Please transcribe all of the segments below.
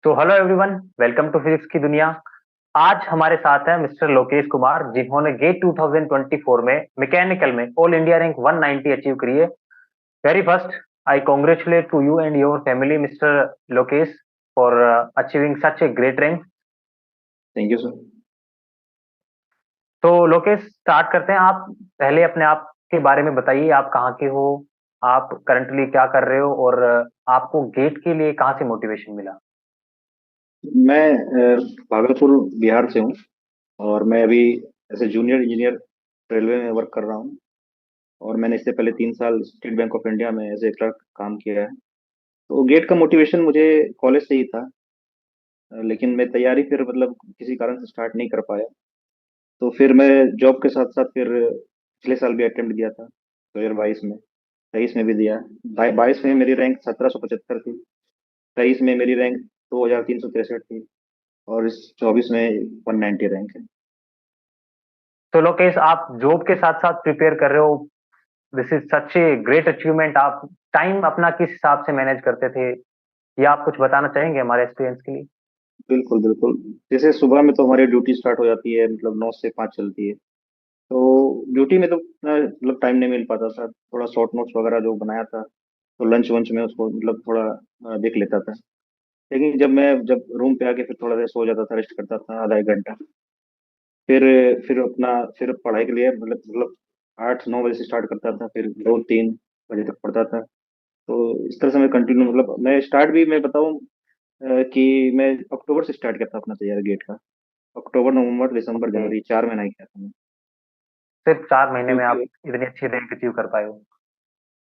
तो hello everyone, welcome to physics की दुनिया। आज हमारे साथ हैं मिस्टर लोकेश कुमार, जिन्होंने गेट 2024 में मैकेनिकल में ऑल इंडिया रैंक 190 अचीव करी है। Very first, I congratulate to you and your family mister Lokesh for achieving such a great rank. Thank you sir. तो लोकेश, स्टार्ट करते हैं। आप पहले अपने आप के बारे में बताइए, आप कहाँ के हो, आप करंटली क्या कर रहे हो, और आपको गेट के लिए कहाँ से मोटिवेशन मिला। मैं भागलपुर बिहार से हूँ और मैं अभी as a junior engineer railway में वर्क कर रहा हूँ। और मैंने इससे पहले 3 साल स्टेट बैंक ऑफ इंडिया में एज ए क्लर्क काम किया है। तो गेट का मोटिवेशन मुझे कॉलेज से ही था। लेकिन मैं तैयारी फिर मतलब किसी कारण से स्टार्ट नहीं कर पाया। तो फिर मैं जॉब के साथ साथ फिर पिछले साल भी अटेम्प्ट दिया था 2022 में। 23 में भी दिया। 22 में मेरी रैंक 1775 थी। 23 में मेरी रैंक 2363 थी। और इस 24 में 190 रैंक है। तो लोकेश, आप जॉब के साथ साथ प्रिपेयर कर रहे हो, this is such a great achievement. आप टाइम अपना किस हिसाब से मैनेज करते थे, ये आप कुछ बताना चाहेंगे हमारे एक्सपीरियंस के लिए। बिल्कुल बिल्कुल। जैसे सुबह में तो हमारी ड्यूटी स्टार्ट हो जाती है, मतलब 9 से 5 चलती है। तो ड्यूटी में तो इतना मतलब टाइम नहीं मिल पाता था, थोड़ा शॉर्ट नोट्स वगैरह जो बनाया था तो लंच वंच में उसको मतलब थोड़ा देख लेता था। लेकिन जब रूम पे आके फिर थोड़ा देर सो जाता था, रेस्ट करता था आधा एक घंटा। फिर फिर अपना फिर पढ़ाई के लिए मतलब 8 9 बजे से स्टार्ट करता था, फिर 2 3 बजे तक पढ़ता था। तो इस तरह से मैं कंटिन्यू मतलब मैं स्टार्ट भी मैं बताऊं कि मैं अक्टूबर से स्टार्ट किया था अपना तैयारी गेट का। अक्टूबर नवंबर दिसंबर ओके, जनवरी 4 महीना ही किया था मैं। सिर्फ 4 महीने में आप क्योंकि इतनी अच्छी रैंक अचीव कर पाए हो।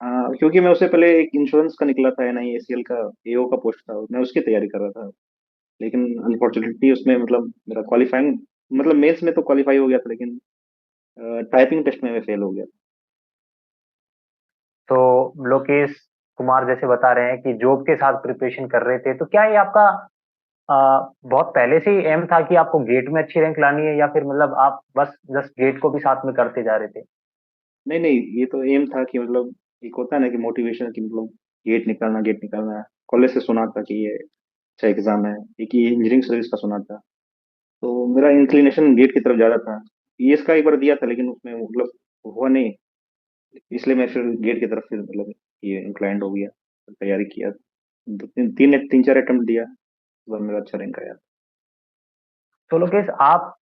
क्योंकि मैं उससे पहले एक इंश्योरेंस का निकला था, NIACL का AO का पोस्ट था, मैं उसकी तैयारी कर रहा था। लेकिन अनफॉर्चुनेटली उसमें मतलब मेरा क्वालिफाइंग मतलब मेंस में तो क्वालिफाई हो गया था, लेकिन टाइपिंग टेस्ट में मैं फेल हो गया। तो लोकेश कुमार जैसे बता रहे हैं कि जॉब के साथ प्रिपरेशन कर रहे थे, तो क्या ये आपका बहुत पहले से ही एम था कि आपको गेट में अच्छी रैंक लानी है, या फिर मतलब आप बस जस्ट गेट को भी साथ में करते जा रहे थे। नहीं नहीं, ये तो एम था कि मतलब एक होता है ना कि मोटिवेशन की मतलब गेट निकालना है। कॉलेज से सुना था कि ये अच्छा एग्जाम है। एक ये इंजीनियरिंग सर्विस का सुना था। तो मेरा इंक्लिनेशन गेट की तरफ ज्यादा था। ES का एक बार दिया था लेकिन उसमें मतलब हुआ नहीं। इसलिए मैं फिर गेट की तरफ फिर मतलब ये इंक्लाइंड हो गया। तैयारी किया। दो तीन तीन तीन चार अटेम्प्ट दिया। तो मेरा अच्छा रैंक आया। तो लोकेश, आप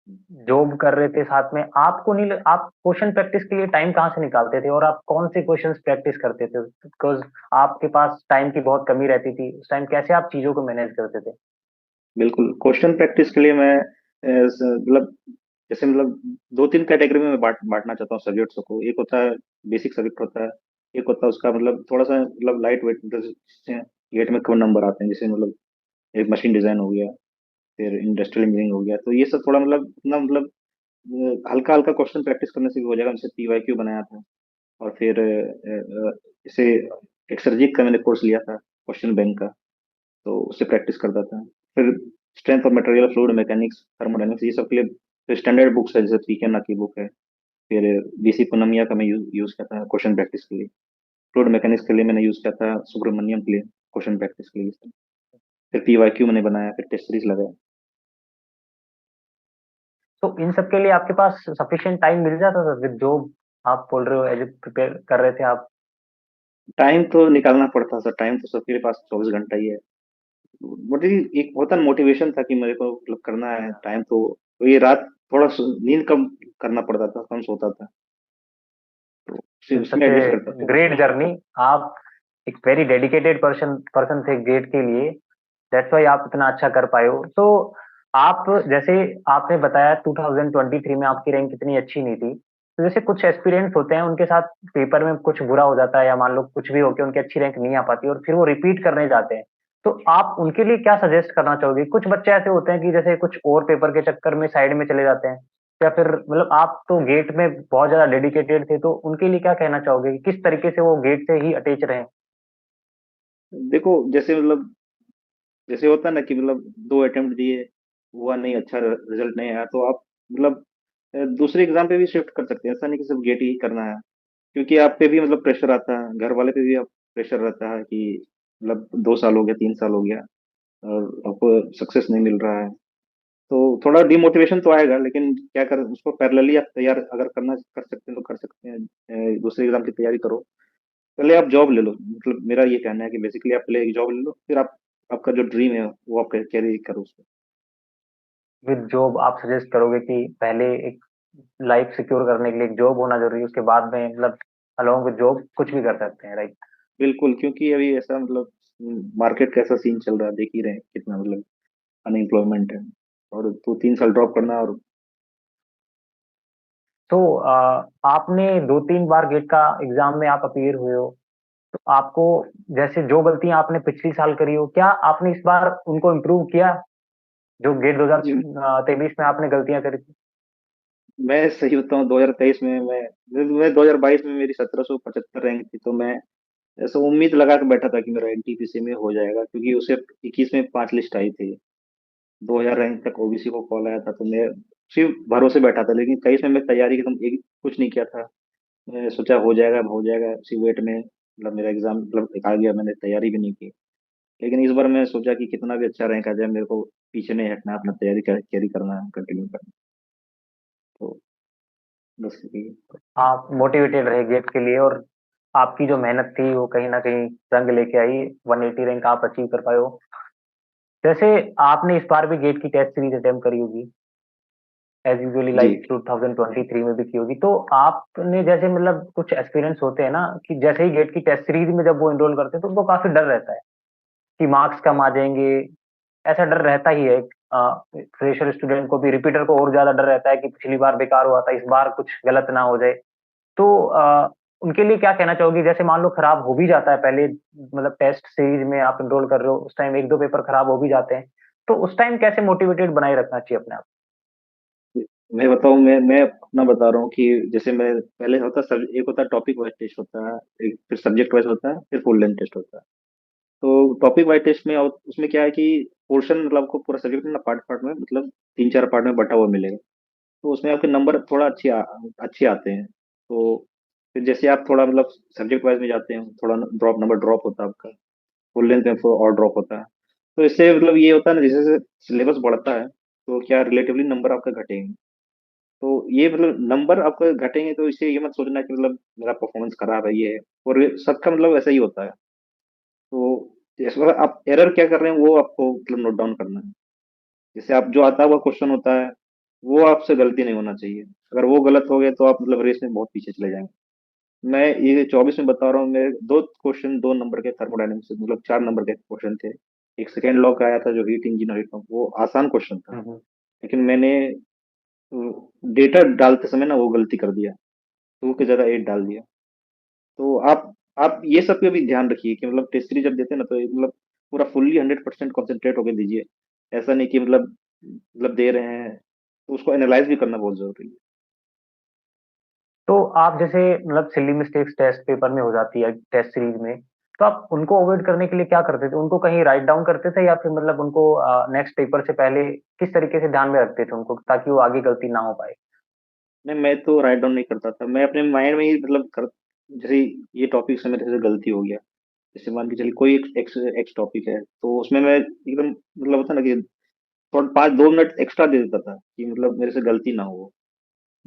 जॉब कर रहे थे साथ में, आपको नहीं आप क्वेश्चन प्रैक्टिस के लिए टाइम कहाँ से निकालते थे, और आप कौन से क्वेश्चंस प्रैक्टिस करते थे, बिकॉज आपके पास टाइम की बहुत कमी रहती थी उस टाइम, कैसे आप चीजों को मैनेज करते थे। बिल्कुल, क्वेश्चन प्रैक्टिस के लिए मैं मतलब जैसे मतलब 2 3 कैटेगरी में मैं बांटना चाहता हूँ सब्जेक्ट्स को। एक होता है बेसिक सब्जेक्ट होता है। एक होता है उसका मतलब थोड़ा सा मतलब लाइट वेट, मतलब जिससे गेट में कम नंबर आते हैं, जैसे मतलब एक मशीन डिजाइन हो गया, फिर इंडस्ट्रियल इंजीनियरिंग हो गया। तो ये सब थोड़ा मतलब इतना मतलब हल्का हल्का क्वेश्चन प्रैक्टिस करने से भी हो जाएगा। जैसे PYQ बनाया था। और फिर जैसे एक्सरजीत का मैंने कोर्स लिया था, क्वेश्चन बैंक का। तो उससे प्रैक्टिस करता था। फिर strength of material, fluid mechanics, thermodynamics, ये सब के लिए फिर स्टैंडर्ड बुक्स है, जैसे पीकेना की बुक है। फिर BC पुनमिया का मैं यूज किया था क्वेश्चन प्रैक्टिस के लिए। फ्लूइड मैकेनिक्स के लिए मैंने यूज किया था सुब्रमण्यम के लिए क्वेश्चन प्रैक्टिस के लिए। फिर PYQ मैंने बनाया, फिर टेस्ट सीरीज लगाया। तो इन सब के लिए आपके पास सफिशिएंट टाइम मिल जाता था विद जॉब, आप बोल रहे हो एज प्रिपेयर कर रहे थे आप। टाइम तो निकालना पड़ता था, टाइम तो सबके पास 24 घंटा ही है। बट ये एक होता मोटिवेशन था कि मेरे को मतलब करना है टाइम तो ये रात थोड़ा नींद कम करना पड़ता था, कम सोता था। तो उसमें सच ए एडजस्ट करता था। Great journey. आप एक वेरी डेडिकेटेड पर्सन पर्सन थे गेट के लिए, दैट्स व्हाई आप इतना अच्छा कर पाए हो। तो आप जैसे आपने बताया 2023 में आपकी रैंक इतनी अच्छी नहीं थी, तो जैसे कुछ एस्पिरेंट्स होते हैं उनके साथ पेपर में कुछ बुरा हो जाता है, या मान लो कुछ भी हो के उनकी अच्छी रैंक नहीं आ पाती और फिर वो रिपीट करने जाते हैं, तो आप उनके लिए क्या सजेस्ट करना चाहोगे। कुछ बच्चे ऐसे होते हैं कि जैसे कुछ और पेपर के चक्कर में साइड में चले जाते हैं, या फिर मतलब आप तो गेट में बहुत ज्यादा डेडिकेटेड थे, तो उनके लिए क्या कहना चाहोगे कि किस तरीके से वो गेट से ही अटैच रहे। देखो जैसे मतलब जैसे होता है ना कि मतलब 2 अटेम्प्ट दिए, हुआ नहीं, अच्छा रिजल्ट नहीं आया, तो आप मतलब दूसरे एग्जाम पे भी शिफ्ट कर सकते हैं। ऐसा नहीं कि सिर्फ गेट ही करना है। क्योंकि आप पे भी मतलब प्रेशर आता है, घर वाले पे भी आप प्रेशर रहता है कि मतलब 2 साल हो गया, 3 साल हो गया। और आपको सक्सेस नहीं मिल रहा है, तो थोड़ा डिमोटिवेशन तो आएगा, लेकिन क्या कर, उसको पैरेलली आप तैयार अगर करना कर सकते हैं तो कर सकते हैं। दूसरे एग्जाम की तैयारी करो, पहले आप जॉब ले लो। मतलब मेरा ये कहना है कि बेसिकली आप पहले एक जॉब ले लो, फिर आप आपका जो ड्रीम है वो आप कैरी करो उसको। विद जॉब आप सजेस्ट करोगे कि पहले एक लाइफ सिक्योर करने के लिए एक जॉब होना जरूरी है, उसके बाद में मतलब अलोंग विद जॉब कुछ भी कर सकते हैं, राइट? बिल्कुल, क्योंकि अभी ऐसा मतलब मार्केट का ऐसा सीन चल रहा है, देख ही रहे हैं कितना मतलब अनएम्प्लॉयमेंट है, और 2-3 साल ड्रॉप करना और। तो आपने 2-3 बार गेट का एग्जाम में आप अपीयर हुए हो, तो आपको जैसे जो गलतियां आपने पिछली साल करी हो, क्या आपने इस बार उनको इम्प्रूव किया, जो गेट जी, 2023 में आपने गलतियां करी थी? मैं सही बताऊं, 2023 में मैं 2022 में मेरी 1775 रैंक थी, तो मैं ऐसा उम्मीद लगा के बैठा था कि मेरा एनटीपीसी में हो जाएगा, क्योंकि उसे 21 में 5 लिस्ट आई थी, 2000 रैंक तक ओबीसी को कॉल आया था, तो मैं सिर्फ भरोसे बैठा था। लेकिन 23 में मैं तैयारी एकदम एक कुछ नहीं किया था। मैं सोचा हो जाएगा इसी वेट में, मतलब मेरा एग्जाम मतलब आ गया, मैंने तैयारी भी नहीं की। लेकिन इस बार मैं सोचा कि कितना भी अच्छा रैंक आ जाए, मेरे को पीछे नहीं हटना, अपना तैयारी कैरी करना है, कंटिन्यू करना। तो बस यही। आप मोटिवेटेड रहे गेट के लिए, और आपकी जो मेहनत थी वो कहीं ना कहीं रंग लेके आई, 180 रैंक आप अचीव कर पाए हो। जैसे आपने इस बार भी गेट की टेस्ट सीरीज अटेम्प्ट करी होगी, एज यूजुअली जी। लाइक 2023 में भी की होगी, तो आपने जैसे मतलब कुछ एक्सपीरियंस होते हैं ना कि जैसे ही गेट की टेस्ट सीरीज में जब वो एनरोल करते हैं तो उनको काफी डर रहता है कि मार्क्स कम आ जाएंगे। ऐसा डर रहता ही है। फ्रेशर स्टूडेंट को भी, रिपीटर को और ज्यादा डर रहता है कि पिछली बार बेकार हुआ था, इस बार कुछ गलत ना हो जाए। तो उनके लिए क्या कहना चाहोगी, जैसे मान लो खराब हो भी जाता है पहले, मतलब टेस्ट सीरीज में आप एनरोल कर रहे हो उस टाइम एक दो पेपर खराब हो भी जाते हैं, तो उस टाइम कैसे मोटिवेटेड बनाए रखना चाहिए अपने आप? मैं बताऊं, मैं अपना बता रहा हूँ कि जैसे मैं पहले होता सब, एक होता है टॉपिक वाइज टेस्ट होता है, एक फिर सब्जेक्ट वाइज होता है, फिर फुल लेंथ टेस्ट होता है। तो टॉपिक वाइज टेस्ट में उसमें क्या है कि पोर्शन मतलब आपको पूरा सब्जेक्ट ना पार्ट पार्ट में, मतलब 3-4 पार्ट में बटा हुआ मिलेगा। तो उसमें आपके नंबर थोड़ा अच्छे आते हैं। तो फिर जैसे आप थोड़ा मतलब सब्जेक्ट वाइज में जाते हैं, थोड़ा नंबर ड्रॉप होता है आपका, फुल लेंथ में और ड्रॉप होता है। तो इससे मतलब ये होता है ना, जैसे जैसे सिलेबस बढ़ता है तो क्या रिलेटिवली नंबर आपका घटेंगे। तो ये मतलब नंबर आपका घटेंगे, तो इससे ये मत सोचना कि मतलब मेरा परफॉर्मेंस खराब है ये है। और ये सबका मतलब ऐसा ही होता है। तो इस बार आप एरर क्या कर रहे हैं वो आपको मतलब नोट डाउन करना है। जैसे आप जो आता हुआ क्वेश्चन होता है, वो आपसे गलती नहीं होना चाहिए। अगर वो गलत हो गए तो आप मतलब रेस में बहुत पीछे चले जाएंगे। मैं ये 24 में बता रहा हूँ, मेरे दो क्वेश्चन 2 नंबर के थर्मोडायनेमिक्स मतलब 4 नंबर के क्वेश्चन थे। एक सेकेंड लॉ का आया था जो हीट इंजन और हीट पंप, वो आसान क्वेश्चन था। हम्म। लेकिन मैंने डेटा डालते समय ना वो गलती कर दिया, 2 की जगह 8 डाल दिया। तो आप ये सब पे भी ध्यान रखिए कि मतलब टेस्ट सीरीज जब देते हैं ना, तो मतलब पूरा फुल्ली 100% कॉन्सेंट्रेट होकर दीजिए। ऐसा नहीं कि मतलब दे रहे हैं, तो उसको एनालाइज भी करना बहुत जरूरी है। तो आप जैसे मतलब सिली मिस्टेक्स टेस्ट पेपर में हो जाती है टेस्ट सीरीज में, तो आप उनको अवॉइड करने के लिए क्या करते थे? उनको कहीं राइट डाउन करते थे या फिर मतलब उनको नेक्स्ट पेपर से पहले किस तरीके से ध्यान में रखते थे उनको, ताकि वो आगे गलती ना हो पाए? नहीं, मैं तो राइट डाउन नहीं करता था, मैं अपने माइंड में ही मतलब कर, जैसे ये टॉपिक से मेरे से गलती हो गया, जैसे मान के चलिए कोई एक एक्स टॉपिक है, तो उसमें मैं एकदम मतलब होता है ना कि थोड़ा 5-2 मिनट एक्स्ट्रा दे देता था कि मतलब मेरे से गलती ना हो।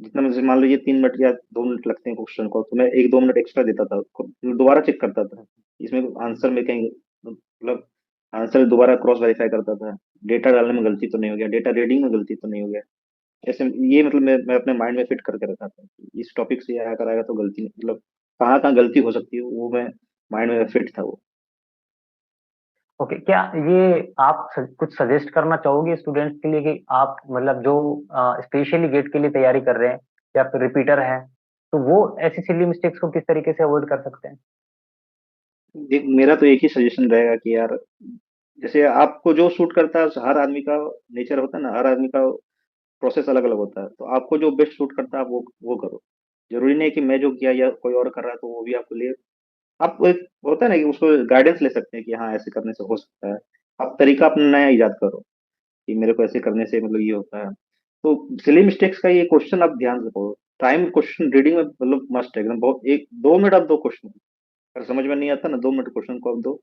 जितना मुझे मान लीजिए 3 मिनट या 2 मिनट लगते हैं क्वेश्चन को, तो मैं 1-2 मिनट एक्स्ट्रा देता था, दोबारा चेक करता था इसमें आंसर में कहीं मतलब आंसर दोबारा क्रॉस वेरीफाई करता था, डेटा डालने में गलती तो नहीं हो गया, डेटा रीडिंग में गलती तो नहीं हो गया। ऐसे ये मतलब मैं अपने माइंड में फिट करके रखा था कि इस टॉपिक से ये अगर आएगा तो गलती मतलब कहाँ कहाँ गलती हो सकती है, वो मैं माइंड में फिट था वो। ओके, क्या ये आप कुछ सजेस्ट करना चाहोगे स्टूडेंट्स के लिए कि आप मतलब जो स्पेशली गेट के लिए तैयारी कर रहे हैं या फिर रिपीटर हैं, तो वो ऐसी सिली मिस्टेक्स को किस तरीके से अवॉइड कर सकते हैं? देख, मेरा तो एक ही सजेशन रहेगा कि यार, जैसे आपको जो सूट करता है, हर आदमी का नेचर होता है ना, हर आदमी का प्रोसेस अलग अलग होता है, तो आपको जो बेस्ट सूट करता है आप वो करो। जरूरी नहीं कि मैं जो किया या कोई और कर रहा है तो वो भी आपको लिए। आप एक होता है ना कि उसको गाइडेंस ले सकते हैं कि हाँ ऐसे करने से हो सकता है। आप तरीका अपना नया इजाद करो कि मेरे को ऐसे करने से मतलब ये होता है। तो सिली मिस्टेक्स का ये क्वेश्चन आप ध्यान से पढ़ो। टाइम क्वेश्चन रीडिंग में मतलब मस्ट है एकदम, बहुत 1-2 मिनट आप दो क्वेश्चन, अगर समझ में नहीं आता ना 2 मिनट क्वेश्चन को आप दो,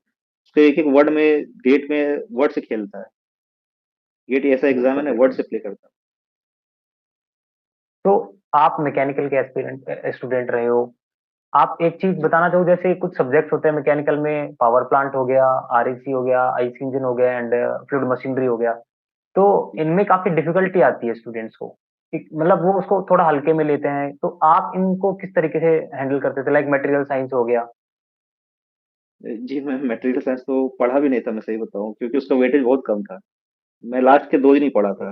उसके एक एक वर्ड में, गेट में वर्ड से खेलता है। गेट ऐसा एग्जाम है बिल्कुल ना, वर्ड बिल्कुल। से प्ले करता तो आप मैकेनिकल के एस्पिरेंट स्टूडेंट रहे हो, आप एक चीज है। जी। बताना चाहो, जैसे कुछ सब्जेक्ट्स होते हैं मैकेनिकल में, पावर प्लांट हो गया, आरईसी हो गया, आईसी इंजन हो गया एंड फ्लूइड मशीनरी हो गया, तो जी। इनमें काफी डिफिकल्टी आती है स्टूडेंट्स को, मतलब वो उसको थोड़ा हल्के में लेते हैं, तो आप इनको किस तरीके से हैंडल करते थे, लाइक मटेरियल साइंस हो गया। जी, मैं मटेरियल साइंस तो पढ़ा भी नहीं था, मैं सही बताऊं, क्योंकि उसका वेटेज बहुत कम था। मैं लास्ट के 2 दिन ही पढ़ा था।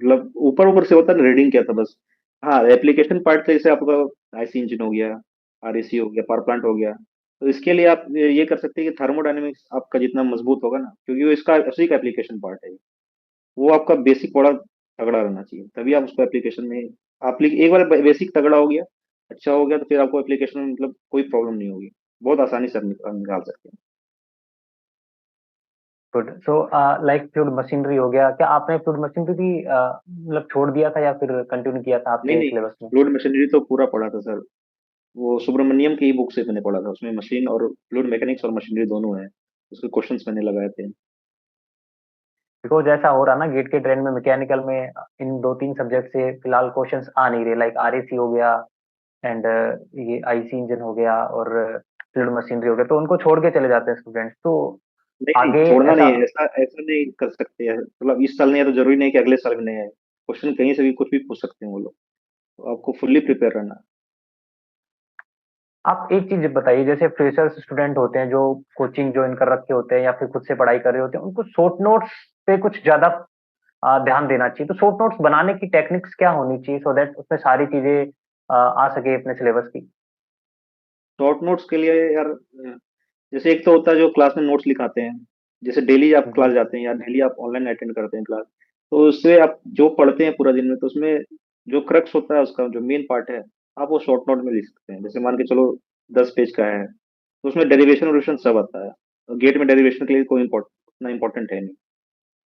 मतलब ऊपर ऊपर से होता है ना, रीडिंग किया था बस। हाँ, एप्लीकेशन पार्ट से, जैसे आपका आईसी इंजन हो गया, आरएसी हो गया, पावर प्लांट हो गया, तो इसके लिए आप ये कर सकते हैं कि थर्मोडायनेमिक्स आपका जितना मजबूत होगा ना, क्योंकि वो इसका उसी का एप्लीकेशन पार्ट है, वो आपका बेसिक बड़ा तगड़ा रहना चाहिए, तभी आप उसको एप्लीकेशन में, आप एक बार बेसिक तगड़ा हो गया, अच्छा हो गया, तो फिर आपको एप्लीकेशन में मतलब कोई प्रॉब्लम नहीं होगी, बहुत आसानी से आप निकाल सकते हैं। Good. So like fluid machinery हो गया, क्या आपने फ्लूइड मशीनरी भी मतलब छोड़ दिया था या फिर कंटिन्यू किया था नहीं आपके नहीं, सिलेबस में। फ्लूइड मशीनरी तो पूरा पढ़ा था सर। वो सुब्रमण्यम की ही बुक से मैंने पढ़ा था, उसमें मशीन और फ्लूइड मैकेनिक्स और मशीनरी दोनों है, उसके क्वेश्चंस मैंने लगाए थे। बिकॉज ऐसा हो रहा ना गेट के ट्रेंड में, मैकेनिकल में इन दो तीन सब्जेक्ट से फिलहाल क्वेश्चंस आ नहीं रहे, लाइक आरएसी हो गया एंड ये आईसी इंजन हो गया और फ्लूइड मशीनरी हो गया, तो उनको छोड़ के चले जाते हैं स्टूडेंट्स, तो नहीं नहीं, आगे छोड़ना ऐसा। नहीं है, ऐसा ऐसा नहीं कर सकते हैं, मतलब इस साल नहीं है तो जरूरी नहीं कि अगले साल भी नहीं है, क्वेश्चन कहीं से भी कुछ भी पूछ सकते हैं वो लोग, तो आपको फुल्ली प्रिपेयर रहना है। आप एक चीज बताइए, जैसे फ्रेशर्स स्टूडेंट होते हैं जो कोचिंग ज्वाइन कर रखे होते हैं या फिर खुद से पढ़ाई कर रहे होते हैं, उनको शॉर्ट नोट्स पे कुछ ज्यादा ध्यान देना चाहिए, तो शॉर्ट नोट्स बनाने की टेक्निक्स क्या होनी चाहिए सो दैट उसमें सारी चीजें आ सके अपने सिलेबस की। शॉर्ट नोट्स के लिए यार, जैसे एक तो होता है जो क्लास में नोट्स लिखाते हैं, जैसे डेली आप क्लास हम्म। जाते हैं या डेली आप ऑनलाइन अटेंड करते हैं क्लास, तो उससे आप जो पढ़ते हैं पूरा दिन में, तो उसमें जो क्रक्स होता है, उसका जो मेन पार्ट है, आप वो शॉर्ट नोट में लिख सकते हैं। जैसे मान के चलो 10 पेज का है, तो उसमें डेरिवेशन वोरिएशन सब आता है, गेट में डेरिवेशन के लिए कोई इतना इंपॉर्टेंट है नहीं,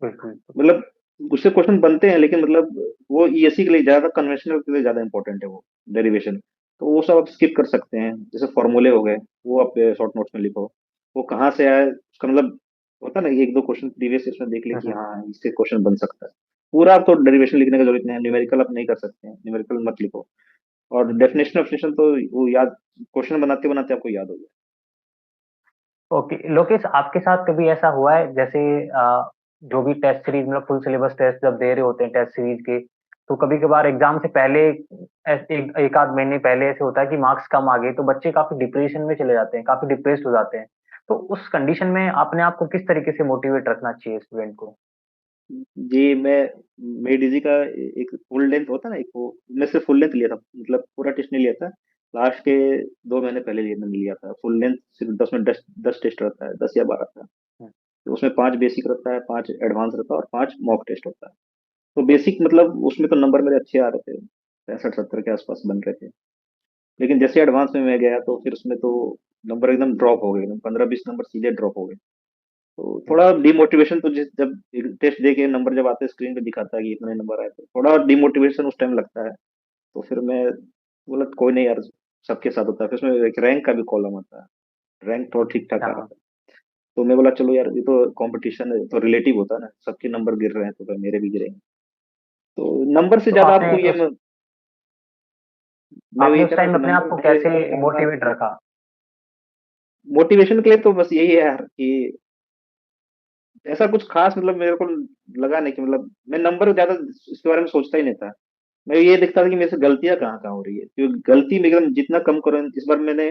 बिल्कुल। मतलब उससे क्वेश्चन बनते हैं, लेकिन मतलब वो ईएससी के लिए ज्यादा, कन्वेंशनल के लिए ज्यादा इंपॉर्टेंट है वो डेरिवेशन, तो वो सब आप स्किप कर सकते हैं। जैसे फॉर्मूले हो गए, वो आप शॉर्ट नोट्स में लिखो, वो कहाँ से आया उसका मतलब, होता है ना, एक दो क्वेश्चन प्रीवियस इसमें देख ले कि हम्म। हाँ इससे क्वेश्चन बन सकता है। पूरा आप तो डेरिवेशन लिखने की जरूरत नहीं है, न्यूमेरिकल आप नहीं कर सकते हैं, न्यूमेरिकल मत लिखो। और डेफिनेशन ऑफ तो वो याद, क्वेश्चन बनाते बनाते आपको याद हो जाए। ओके लोकेश, आपके साथ कभी ऐसा हुआ है जैसे जो भी टेस्ट सीरीज मतलब फुल सिलेबस टेस्ट जब दे रहे होते हैं टेस्ट सीरीज के, तो कभी कभार एग्जाम से पहले एक आध महीने पहले ऐसे होता है कि मार्क्स कम आ गए, तो बच्चे काफी डिप्रेशन में चले जाते हैं, काफी डिप्रेस्ड हो जाते हैं, तो उस कंडीशन में अपने आप को किस तरीके से मोटिवेट रखना चाहिए स्टूडेंट को। जी, मैं डीजी का एक फुल लेंथ होता है ना, एक वो, मैं सिर्फ फुल लेंथ लिया था, मतलब पूरा टेस्ट नहीं लिया था, लास्ट के 2 महीने पहले मैंने लिया था फुल लेंथ। सिर्फ 10 में 10 टेस्ट रहता है, 10 या 12 का। हम्म। तो उसमें 5 बेसिक रहता है, 5 एडवांस रहता है और 5 मॉक टेस्ट होता है। तो बेसिक मतलब उसमें तो नंबर मेरे अच्छे आ रहे थे, 65-70 के आसपास बन रहे थे, लेकिन जैसे एडवांस में मैं गया तो फिर उसमें तो नंबर एकदम ड्रॉप हो गए, 15-20 नंबर सीधे ड्रॉप हो गए। तो थोड़ा डिमोटिवेशन तो, जब टेस्ट दे के नंबर जब आते हैं स्क्रीन पे दिखाता है कि इतने नंबर आए, तो थोड़ा डिमोटिवेशन उस टाइम लगता है। तो फिर मैं बोला कोई नहीं यार, सबके साथ होता है, फिर उसमें एक रैंक का भी कॉलम आता है, रैंक थोड़ा ठीक ठाक आ रहा हाँ। था। तो मैं बोला चलो यार, ये तो कंपटीशन है, तो रिलेटिव होता है ना, सबके नंबर गिर रहे हैं तो फिर मेरे भी गिरेंगे, तो नंबर से तो ज्यादा आपने आपको ये उस मैं आपने ये उस कह रहा हूँ टाइम कि अपने आप नंबर को मेरे, कैसे मोटिवेट रखा। मोटिवेशन के लिए तो बस यही है यार कि ऐसा कुछ खास मतलब मेरे को लगा नहीं कि मतलब मैं नंबर ज्यादा इसके बारे में सोचता ही नहीं था। मैं ये देखता था कि मेरे से गलतियां कहाँ कहाँ हो रही है, क्योंकि गलती में एकदम जितना कम करो। इस बार मैंने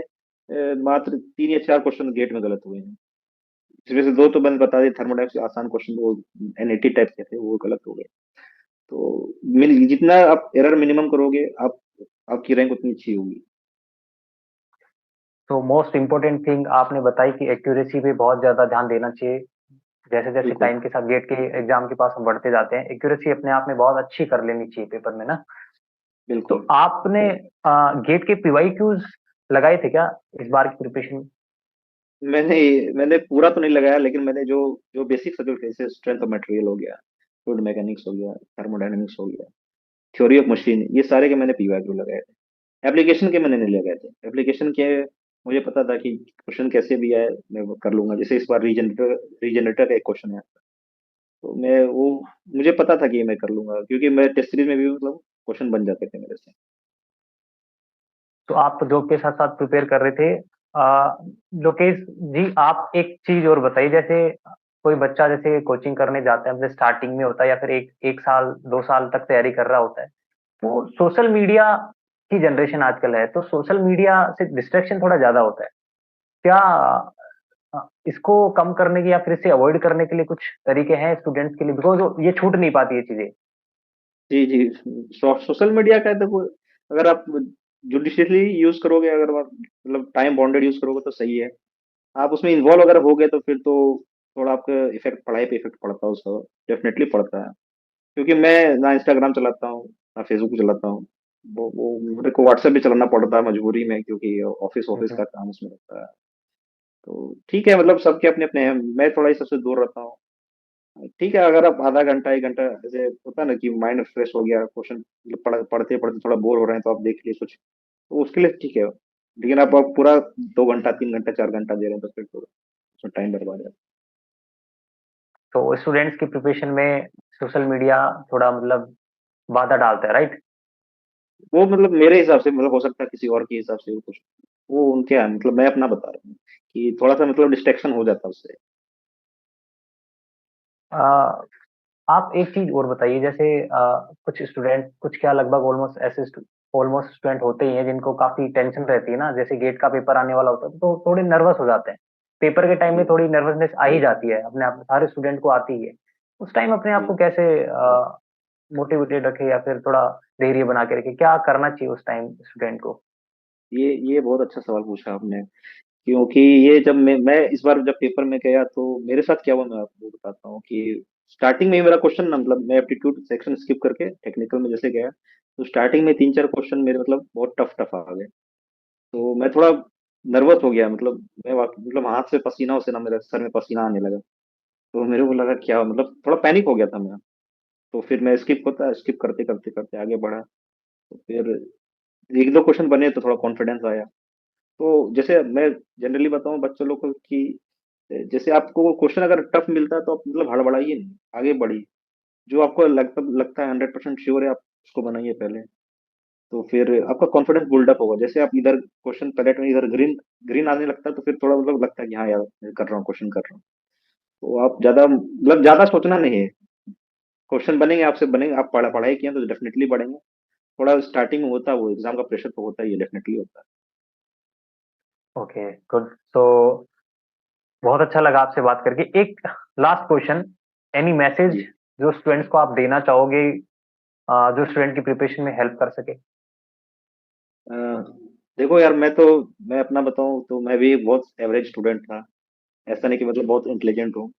मात्र 3 या 4 क्वेश्चन गेट में गलत हुए हैं, इसमें से 2 तो मैंने बता दिए, थर्मोडाइनमिक्स आसान क्वेश्चन, वो एनएटी टाइप के थे, वो गलत हो गए। तो जितना आप एरर मिनिमम करोगे, आप आपकी रैंक उतनी अच्छी होगी। तो मोस्ट इम्पोर्टेंट थिंग आपने बताई कि एक्यूरेसी पे बहुत ज्यादा ध्यान देना चाहिए, जैसे जैसे बिल्कुल। टाइम के साथ गेट के एग्जाम के पास हम बढ़ते जाते हैं, एक्यूरेसी अपने आप में बहुत अच्छी कर लेनी चाहिए पेपर में ना। तो बिल्कुल। आपने गेट के पीवाई क्यूज लगाए थे क्या इस बार की प्रिपरेशन। मैंने मैंने पूरा तो नहीं लगाया, लेकिन मैंने जो जो बेसिक सब्जेक्ट है, जैसे स्ट्रेंथ ऑफ मटेरियल हो गया, फ्लूइड मैकेनिक्स हो गया, थर्मोडायनेमिक्स हो गया, थ्योरी ऑफ मशीन, ये सारे के मैंने पीवाईक्यू लगाए थे। एप्लीकेशन के मैंने नहीं लगाए थे, एप्लीकेशन के मुझे पता था कि क्वेश्चन कैसे भी आए मैं वो कर लूंगा। जैसे इस बार रीजनरेटर रीजनरेटर का एक क्वेश्चन है, तो मैं वो मुझे पता था कि मैं कर लूंगा, क्योंकि मैं टेस्ट सीरीज में भी मतलब क्वेश्चन बन जाते थे मेरे से। तो आप जॉब के साथ साथ प्रिपेयर कर रहे थे। आ, लोकेश जी, आप एक चीज और बताइए, जैसे कोई बच्चा जैसे कोचिंग करने जाता है, जैसे स्टार्टिंग में होता है या फिर एक एक साल 2 साल तक तैयारी कर रहा होता है, तो सोशल मीडिया की जनरेशन आजकल है, तो सोशल मीडिया से डिस्ट्रैक्शन थोड़ा ज्यादा होता है। क्या इसको कम करने की या फिर इसे अवॉइड करने के लिए कुछ तरीके हैं स्टूडेंट्स के लिए, बिकॉज ये छूट नहीं पाती ये चीजें। जी जी। सोशल मीडिया का है, देखो अगर आप जुडिशियसली यूज करोगे, अगर आप मतलब टाइम बाउंडेड यूज करोगे तो सही है। आप उसमें इन्वॉल्व अगर हो गए तो फिर तो थोड़ा आपका इफेक्ट, पढ़ाई पे इफेक्ट पड़ता है उसका, डेफिनेटली पड़ता है। क्योंकि मैं ना इंस्टाग्राम चलाता हूँ ना फेसबुक चलाता हूँ। वो मेरे को व्हाट्सएप भी चलाना पड़ता है मजबूरी में, क्योंकि ऑफिस ऑफिस हम्म। का काम उसमें रहता है। तो ठीक है, मतलब सबके अपने अपने हैं, मैं थोड़ा इस सबसे दूर रहता हूँ। ठीक है, अगर आप आधा घंटा 1 घंटा जैसे होता है ना कि माइंड फ्रेश हो गया, क्वेश्चन पढ़ते पढ़ते थोड़ा बोर हो रहे हैं तो आप देख लिए कुछ, तो उसके लिए ठीक है। लेकिन आप पूरा 2 घंटा 3 घंटा 4 घंटा दे रहे हैं तो फिर तो उसमें टाइम बर्बाद है। तो स्टूडेंट्स की प्रिपरेशन में सोशल मीडिया थोड़ा मतलब बाधा डालता है, राइट? वो मतलब मेरे हिसाब से, मतलब हो सकता है किसी और के हिसाब से वो कुछ, वो उनके यहाँ, मतलब मैं अपना बता रहा हूँ कि थोड़ा सा मतलब डिस्ट्रैक्शन हो जाता है उससे। आप एक चीज और बताइए, जैसे कुछ स्टूडेंट, कुछ क्या लगभग ऑलमोस्ट ऐसे ऑलमोस्ट स्टूडेंट होते ही हैं जिनको काफी टेंशन रहती है ना, जैसे गेट का पेपर आने वाला होता है तो थोड़े नर्वस हो जाते हैं। पेपर के टाइम में जी थोड़ी नर्वसनेस आ ही जाती है, अपने आप सारे स्टूडेंट को आती ही है। उस टाइम अपने आप जी। को कैसे मोटिवेटेड रखे या फिर थोड़ा धैर्य बना के रखे, क्या करना चाहिए उस टाइम स्टूडेंट को? ये बहुत अच्छा सवाल पूछा आपने। क्योंकि ये जब मैं इस बार जब पेपर में गया तो मेरे साथ क्या हुआ मैं आपको बताता हूँ कि स्टार्टिंग में ही मेरा क्वेश्चन ना, मतलब मैं एप्टीट्यूड सेक्शन स्किप करके टेक्निकल में जैसे गया, तो स्टार्टिंग में 3 4 क्वेश्चन मेरे मतलब बहुत टफ टफ आ गए। तो मैं थोड़ा नर्वस हो गया, मतलब मतलब हाथ से पसीना वसीना, मेरे सर में पसीना आने लगा। तो मेरे को लगा क्या, मतलब थोड़ा पैनिक हो गया था मैं। तो फिर मैं स्किप करते करते करते आगे बढ़ा। तो फिर 1 2 क्वेश्चन बने तो थोड़ा कॉन्फिडेंस आया। तो जैसे मैं जनरली बताऊं बच्चों लोग को कि जैसे आपको क्वेश्चन अगर टफ मिलता है तो आप मतलब हड़बड़ाइए नहीं, आगे बढ़िए। जो आपको लगता लगता है 100% श्योर है, आप उसको बनाइए पहले। तो फिर आपका कॉन्फिडेंस बिल्डअप होगा। जैसे आप इधर क्वेश्चन पैलेट में इधर ग्रीन ग्रीन आने लगता है तो फिर थोड़ा मतलब लगता है कि हाँ यार मैं कर रहा हूँ, क्वेश्चन कर रहा हूँ। तो आप ज्यादा मतलब ज्यादा सोचना नहीं है। क्वेश्चन बनेंगे आपसे, बनेंगे, आप पढ़ाई किए हैं तो डेफिनेटली बढ़ेंगे। थोड़ा स्टार्टिंग में होता है, वो एग्जाम का प्रेशर तो होता ही है, डेफिनेटली होता ओके, गुड। तो बहुत अच्छा लगा आपसे बात करके। एक लास्ट क्वेश्चन, एनी है मैसेज जी। जो स्टूडेंट्स को आप देना चाहोगे, जो स्टूडेंट की प्रिपरेशन में हेल्प कर सके? अ, देखो यार, मैं अपना बताऊं तो मैं भी एक बहुत एवरेज स्टूडेंट था। ऐसा नहीं कि मतलब बहुत इंटेलिजेंट हूँ।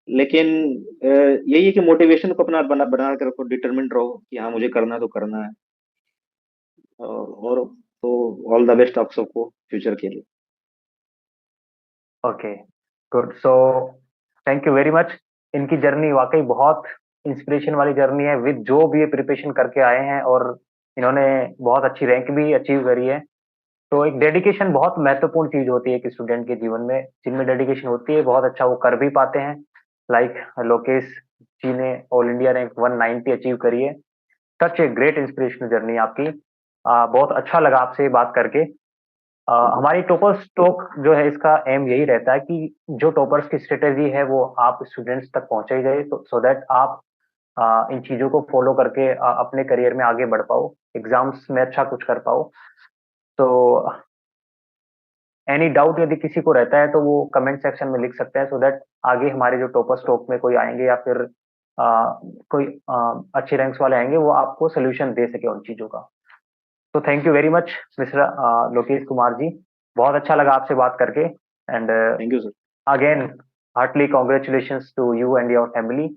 लेकिन यही है कि मोटिवेशन को अपना बना कर रखो, डिटरमिन्ड रहो कि हाँ मुझे करना है तो करना है। और तो ऑल द बेस्ट आप सबको फ्यूचर के लिए। Okay, good. So thank you very much. इनकी जर्नी वाकई बहुत इंस्पिरेशन वाली जर्नी है, विद जो भी ये प्रिपरेशन करके आए हैं, और इन्होंने बहुत अच्छी रैंक भी अचीव करी है। तो एक डेडिकेशन बहुत महत्वपूर्ण चीज होती है एक स्टूडेंट के जीवन में, जिनमें डेडिकेशन होती है बहुत अच्छा वो कर भी पाते हैं। लाइक लोकेश जी ने ऑल इंडिया रैंक 190 अचीव करी है। सच ए ग्रेट इंस्पिरेशनल जर्नी आपकी। बहुत अच्छा लगा आपसे बात करके। Thank you. हमारी टॉपर्स टॉक जो है, इसका एम यही रहता है कि जो टॉपर्स की स्ट्रेटेजी है वो आप स्टूडेंट्स तक पहुंचाई जाए, तो सो दैट आप इन चीजों को फॉलो करके अपने करियर में आगे बढ़ पाओ, एग्जाम्स में अच्छा कुछ कर पाओ। तो एनी डाउट यदि किसी को रहता है तो वो कमेंट सेक्शन में लिख सकते हैं, सो दैट आगे हमारे जो टॉपर्स टॉक में कोई आएंगे या फिर कोई अच्छे रैंक्स वाले आएंगे, वो आपको सोल्यूशन दे सके उन चीजों का। तो thank you very much mister Lokesh Kumar ji. बहुत अच्छा लगा आपसे बात करके। And thank you sir. Again heartly congratulations to you and your family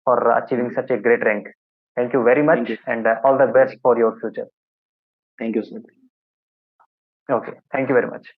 for thank achieving you. Such a great rank. Thank you very thank much you. And all the best for your future. Thank you sir. Okay, thank you very much.